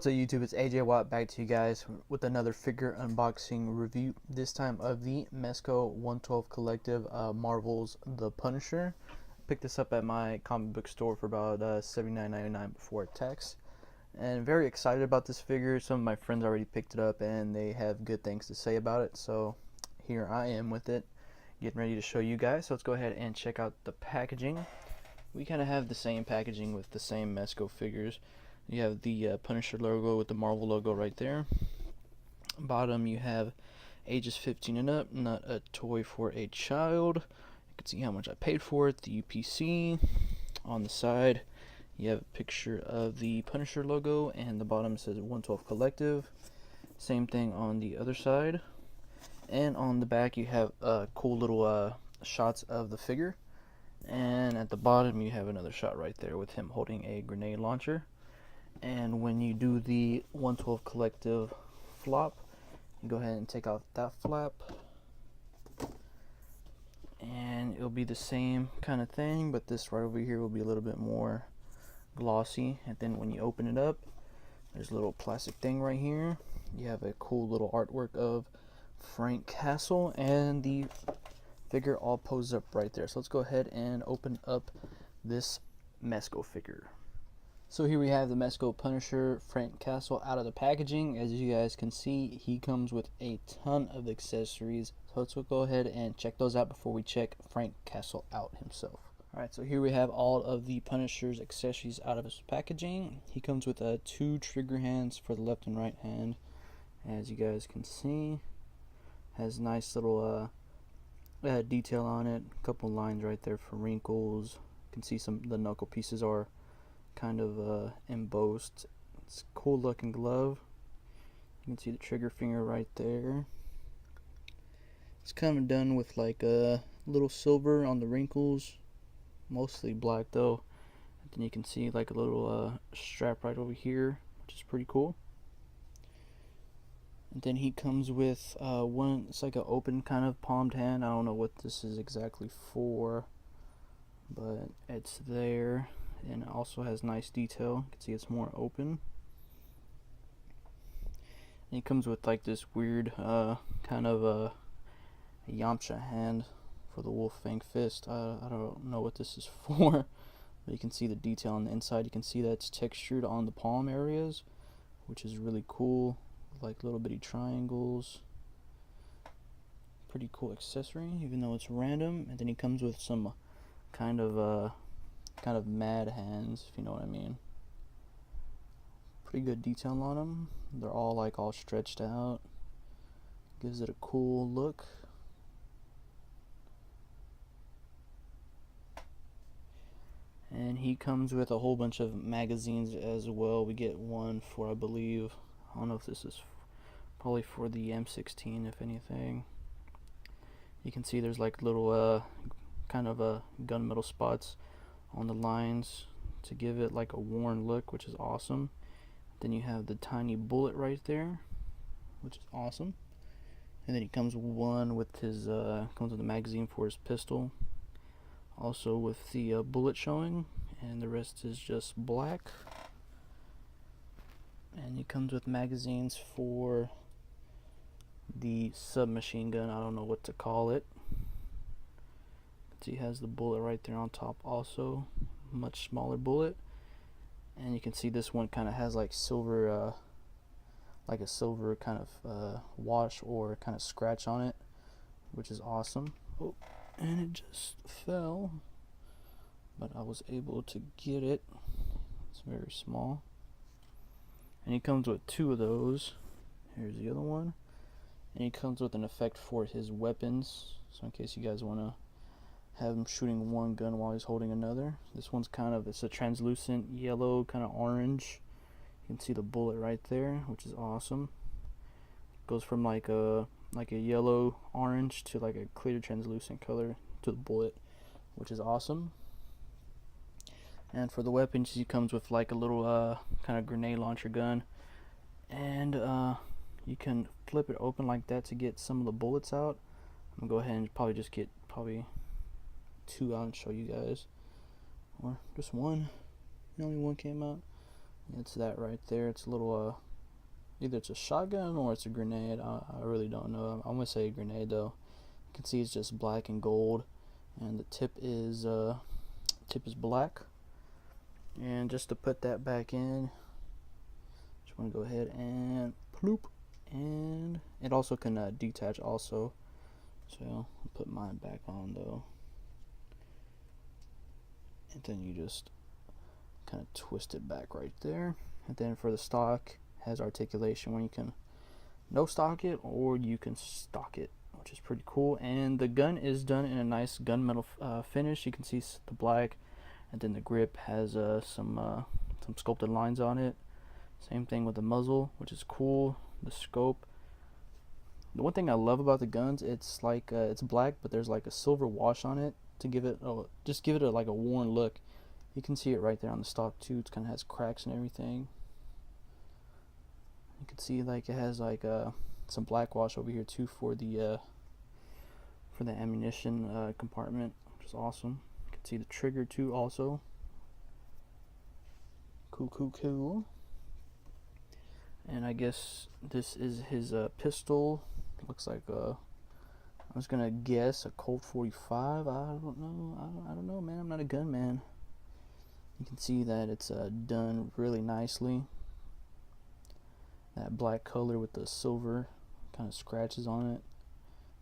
What's up YouTube, it's AJ Watt back to you guys with another figure unboxing review, this time of the Mezco 112 Collective Marvel's The Punisher. Picked this up at my comic book store for about $79.99 before tax, and very excited about this figure. Some of my friends already picked it up and they have good things to say about it, so here I am with it, getting ready to show you guys. So let's go ahead and check out the packaging. We kind of have the same packaging with the same Mezco figures. You have the Punisher logo with the Marvel logo right there. Bottom you have ages 15 and up, not a toy for a child. You can see how much I paid for it, the UPC. On the side you have a picture of the Punisher logo, and the bottom says 112 Collective. Same thing on the other side. And on the back you have cool little shots of the figure. And at the bottom you have another shot right there with him holding a grenade launcher. And when you do the 112 Collective flop, you go ahead and take out that flap, and it'll be the same kind of thing, but this right over here will be a little bit more glossy. And then when you open it up, there's a little plastic thing right here. You have a cool little artwork of Frank Castle and the figure all posed up right there. So let's go ahead and open up this Mezco figure. So here we have the Mezco Punisher Frank Castle out of the packaging. As you guys can see, he comes with a ton of accessories. So let's go ahead and check those out before we check Frank Castle out himself. Alright, so here we have all of the Punisher's accessories out of his packaging. He comes with two trigger hands for the left and right hand. As you guys can see, has nice little detail on it. A couple lines right there for wrinkles. You can see some of the knuckle pieces are kind of embossed. It's a cool looking glove. You can see the trigger finger right there. It's kind of done with like a little silver on the wrinkles, mostly black though. And then you can see like a little strap right over here, which is pretty cool. And then he comes with one, it's like an open kind of palmed hand. I don't know what this is exactly for, but it's there. And it also has nice detail. You can see it's more open. And it comes with like this weird kind of a Yamcha hand for the wolf fang fist. I don't know what this is for, but you can see the detail on the inside. You can see that's textured on the palm areas, which is really cool, like little bitty triangles. Pretty cool accessory, even though it's random. And then he comes with some kind of mad hands, if you know what I mean. Pretty good detail on them. They're all like all stretched out. Gives it a cool look. And he comes with a whole bunch of magazines as well. We get one for, I believe, I don't know if this is probably for the M16, if anything. You can see there's like little kind of gunmetal spots on the lines to give it like a worn look, which is awesome. Then you have the tiny bullet right there, which is awesome. And then he comes one with his comes with a magazine for his pistol, also with the bullet showing, and the rest is just black. And he comes with magazines for the submachine gun. I don't know what to call it. He has the bullet right there on top, also much smaller bullet. And you can see this one kind of has like silver like a silver kind of wash or kind of scratch on it, which is awesome. Oh, and it just fell, but I was able to get it. It's very small. And he comes with two of those. Here's the other one. And he comes with an effect for his weapons, so in case you guys want to have him shooting one gun while he's holding another. This one's kind of, it's a translucent yellow, kind of orange. You can see the bullet right there, which is awesome. It goes from like a yellow orange to like a clear translucent color to the bullet, which is awesome. And for the weapons, he comes with like a little kind of grenade launcher gun, and you can flip it open like that to get some of the bullets out. I'm gonna go ahead and probably just get two out and show you guys, or just one. Only one came out. It's that right there. It's a little either it's a shotgun or it's a grenade. I really don't know. I'm gonna say a grenade though. You can see it's just black and gold, and the tip is black. And just to put that back in, just want to go ahead and ploop, and it also can detach also. So I'll put mine back on though, and then you just kind of twist it back right there. And then for the stock, has articulation when you can no stock it or you can stock it, which is pretty cool. And the gun is done in a nice gunmetal finish. You can see the black, and then the grip has some sculpted lines on it. Same thing with the muzzle, which is cool. The scope. The one thing I love about the guns, it's like it's black, but there's like a silver wash on it to give it just give it like a worn look. You can see it right there on the stock too. It kind of has cracks and everything. You can see like it has like some black wash over here too for the ammunition compartment, which is awesome. You can see the trigger too also. Cool. And I guess this is his pistol. Looks like I was gonna guess a Colt 45. I don't know, man. I'm not a gun man. You can see that it's done really nicely. That black color with the silver kind of scratches on it,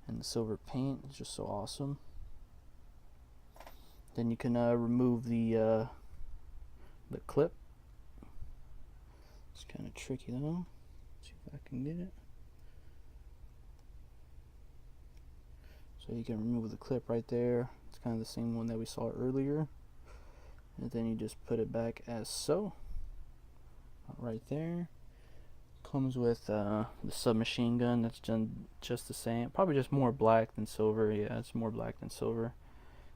and the silver paint is just so awesome. Then you can remove the clip. It's kind of tricky though. Let's see if I can get it. So you can remove the clip right there. It's kind of the same one that we saw earlier. And then you just put it back as so. Right there. Comes with the submachine gun that's done just the same. Probably just more black than silver. Yeah, it's more black than silver.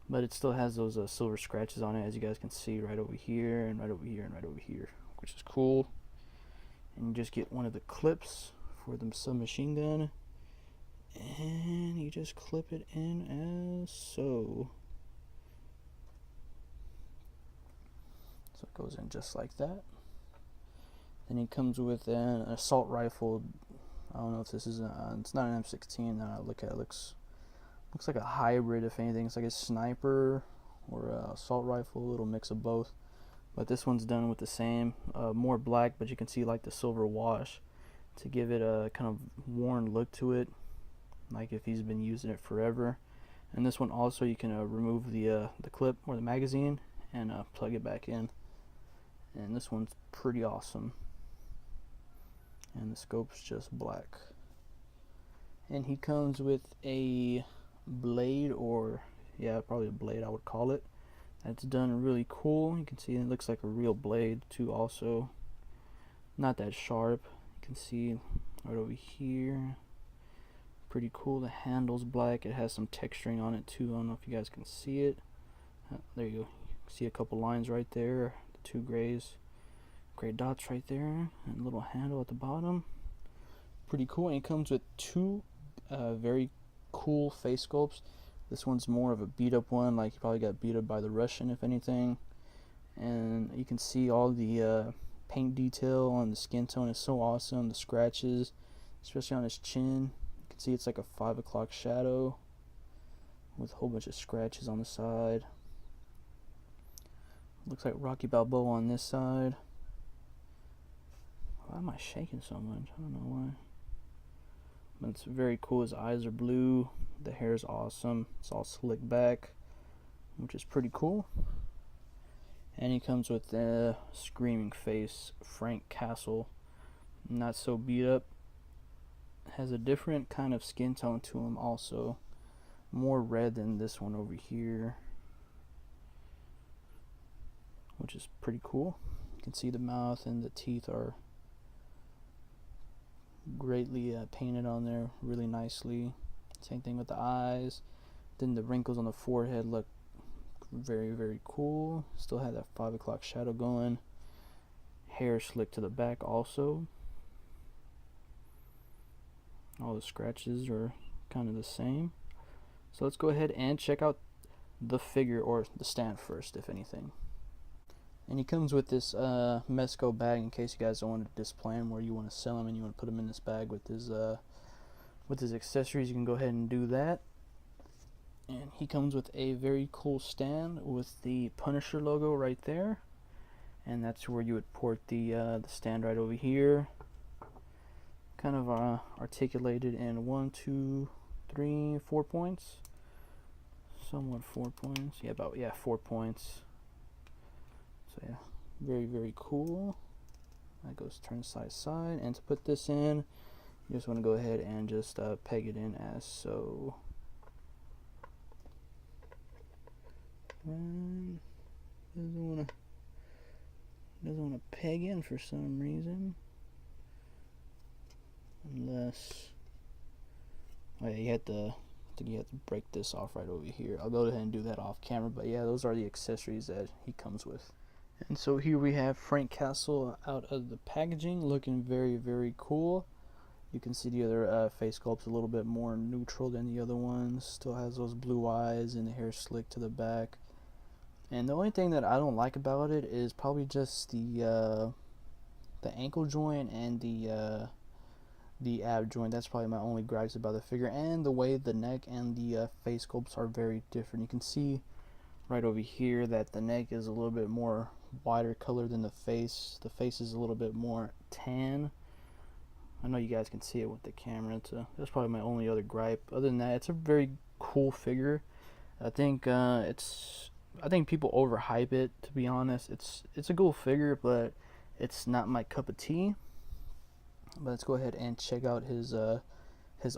But it still has those silver scratches on it, as you guys can see right over here and right over here and right over here, which is cool. And you just get one of the clips for the submachine gun, and you just clip it in as so. So it goes in just like that. Then it comes with an assault rifle. I don't know if this is it's not an M16 that I look at. It looks like a hybrid, if anything. It's like a sniper or a assault rifle, a little mix of both. But this one's done with the same, more black, but you can see like the silver wash to give it a kind of worn look to it, like if he's been using it forever. And this one also, you can remove the clip or the magazine and plug it back in. And this one's pretty awesome. And the scope's just black. And he comes with a blade, or yeah, probably a blade I would call it. That's done really cool. You can see it looks like a real blade too also. Not that sharp. You can see right over here. Pretty cool. The handle's black. It has some texturing on it too. I don't know if you guys can see it. There you go. You can see a couple lines right there. The two gray dots right there. And a little handle at the bottom. Pretty cool. And it comes with two very cool face sculpts. This one's more of a beat up one, like he probably got beat up by the Russian, if anything. And you can see all the paint detail on the skin tone is so awesome. The scratches, especially on his chin. You can see it's like a 5 o'clock shadow with a whole bunch of scratches on the side. Looks like Rocky Balboa on this side. Why am I shaking so much? I don't know why. But it's very cool. His eyes are blue. The hair is awesome. It's all slicked back, which is pretty cool. And he comes with the screaming face, Frank Castle. Not so beat up. Has a different kind of skin tone to him also. More red than this one over here, which is pretty cool. You can see the mouth and the teeth are greatly painted on there really nicely. Same thing with the eyes. Then the wrinkles on the forehead look very, very cool. Still have that 5 o'clock shadow going. Hair slicked to the back also. All the scratches are kind of the same. So let's go ahead and check out the figure, or the stand first, if anything. And he comes with this Mezco bag in case you guys don't want to display him, where you want to sell him and you want to put him in this bag with his accessories. You can go ahead and do that. And he comes with a very cool stand with the Punisher logo right there, and that's where you would port the stand right over here. Kind of articulated in 1, 2, 3, 4 points. Somewhat 4 points. Yeah, 4 points. So yeah, very, very cool. That goes turn side to side, and to put this in, you just want to go ahead and just peg it in as so. And doesn't want to peg in for some reason, unless oh yeah, you have to break this off right over here. I'll go ahead and do that off camera, but yeah, those are the accessories that he comes with. And so here we have Frank Castle out of the packaging, looking very, very cool. You can see the other face sculpt's a little bit more neutral than the other ones. Still has those blue eyes and the hair slick to the back. And the only thing that I don't like about it is probably just the ankle joint and the ab joint. That's probably my only gripes about the figure, and the way the neck and the face sculpts are very different. You can see right over here that the neck is a little bit more wider color than the face. The face is a little bit more tan. I know you guys can see it with the camera. That's probably my only other gripe. Other than that, it's a very cool figure. I think people overhype it, to be honest. It's a cool figure, but it's not my cup of tea. But let's go ahead and check out his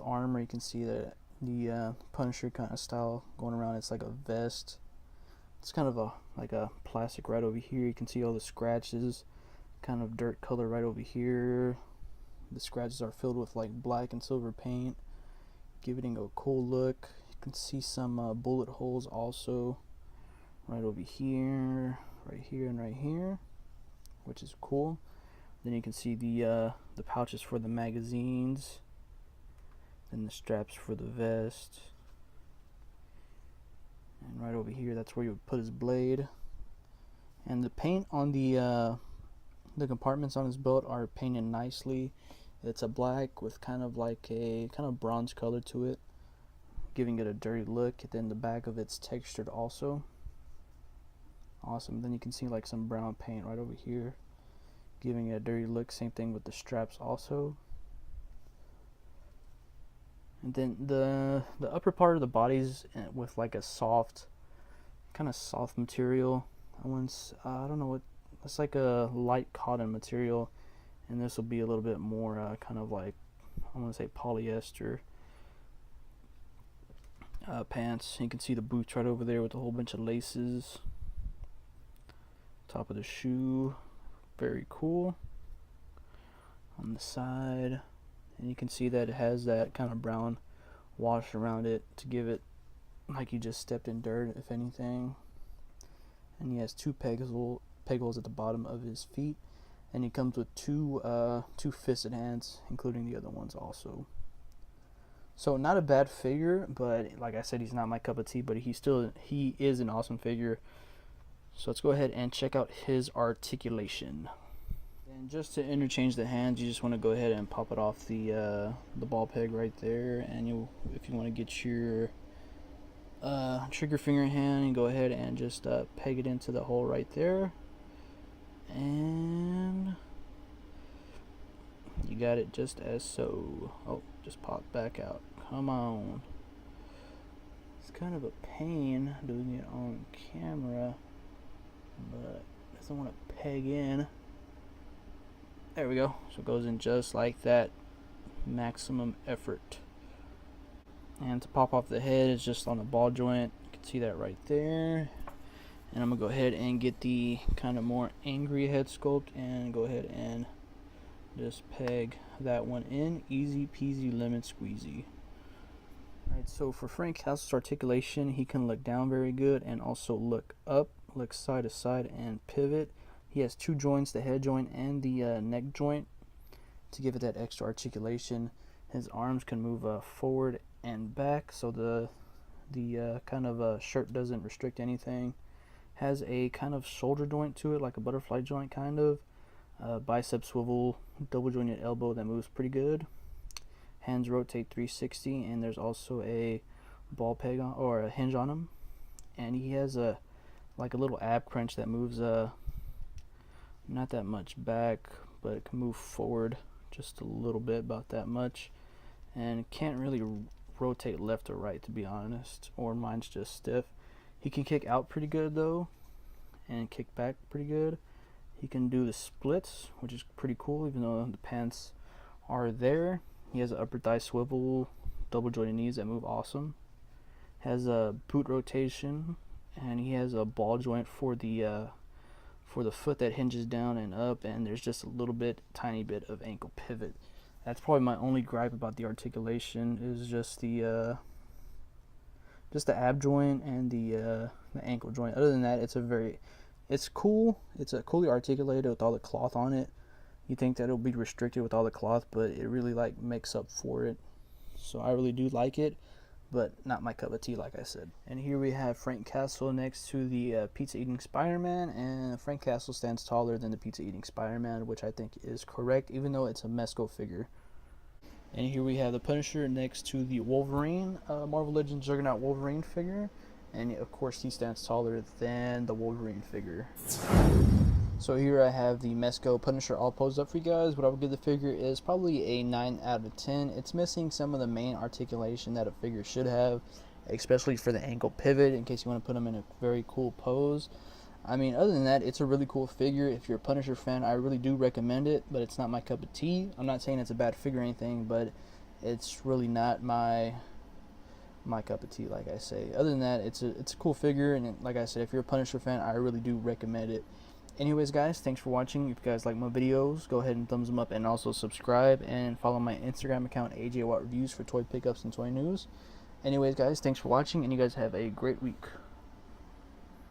armor. You can see that the Punisher kind of style going around. It's like a vest. It's kind of like a plastic right over here. You can see all the scratches, kind of dirt color right over here. The scratches are filled with like black and silver paint, giving it a cool look. You can see some bullet holes also right over here, right here, and right here, which is cool. Then you can see the pouches for the magazines, then the straps for the vest, and right over here, that's where you would put his blade. And the paint on the compartments on his belt are painted nicely. It's a black with kind of like a bronze color to it, giving it a dirty look. And then the back of it's textured also. Awesome. Then you can see like some brown paint right over here, giving it a dirty look. Same thing with the straps also. And then the upper part of the body's with like a kind of soft material. I don't know what, it's like a light cotton material, and this will be a little bit more kind of like, I want to say polyester pants. You can see the boots right over there with a whole bunch of laces. Top of the shoe, very cool. On the side, and you can see that it has that kind of brown wash around it to give it like you just stepped in dirt, if anything. And he has two peg holes at the bottom of his feet, and he comes with two fisted hands, including the other ones also. So not a bad figure, but like I said, he's not my cup of tea, but he is an awesome figure. So let's go ahead and check out his articulation. And just to interchange the hands, you just want to go ahead and pop it off the ball peg right there, and if you want to get your trigger finger hand, you go ahead and just peg it into the hole right there, and you got it just as so. Oh, just popped back out. Come on. It's kind of a pain doing it on camera, but it doesn't want to peg in. There we go. So it goes in just like that. Maximum effort. And to pop off the head is just on the ball joint. You can see that right there. And I'm going to go ahead and get the kind of more angry head sculpt and go ahead and just peg that one in. Easy peasy lemon squeezy. Alright, so for Frank Castle's articulation, he can look down very good and also look up, look side to side, and pivot. He has two joints, the head joint and the neck joint, to give it that extra articulation. His arms can move forward and back, so the kind of shirt doesn't restrict anything. Has a kind of shoulder joint to it, like a butterfly joint kind of. Bicep swivel, double jointed elbow that moves pretty good. Hands rotate 360, and there's also a ball peg on, or a hinge on him. And he has a like a little ab crunch that moves not that much back, but it can move forward just a little bit, about that much. And can't really rotate left or right, to be honest, or mine's just stiff. He can kick out pretty good though, and kick back pretty good. He can do the splits, which is pretty cool, even though the pants are there. He has an upper thigh swivel, double jointed knees that move awesome. Has a boot rotation, and he has a ball joint for the foot that hinges down and up, and there's just a tiny bit of ankle pivot. That's probably my only gripe about the articulation, is just the ab joint and the ankle joint. Other than that, it's cool. It's coolly articulated with all the cloth on it. You think that it'll be restricted with all the cloth, but it really like makes up for it. So I really do like it, but not my cup of tea, like I said. And here we have Frank Castle next to the Pizza Eating Spider-Man, and Frank Castle stands taller than the Pizza Eating Spider-Man, which I think is correct, even though it's a Mezco figure. And here we have the Punisher next to the Wolverine, Marvel Legends Juggernaut Wolverine figure, and of course he stands taller than the Wolverine figure. So here I have the Mezco Punisher all posed up for you guys. What I would give the figure is probably a 9 out of 10. It's missing some of the main articulation that a figure should have, especially for the ankle pivot, in case you want to put them in a very cool pose. I mean, other than that, it's a really cool figure. If you're a Punisher fan, I really do recommend it, but it's not my cup of tea. I'm not saying it's a bad figure or anything, but it's really not my cup of tea, like I say. Other than that, it's a cool figure, and like I said, if you're a Punisher fan, I really do recommend it. Anyways, guys, thanks for watching. If you guys like my videos, go ahead and thumbs them up, and also subscribe, and follow my Instagram account, AJ Watt Reviews, for toy pickups and toy news. Anyways, guys, thanks for watching, and you guys have a great week.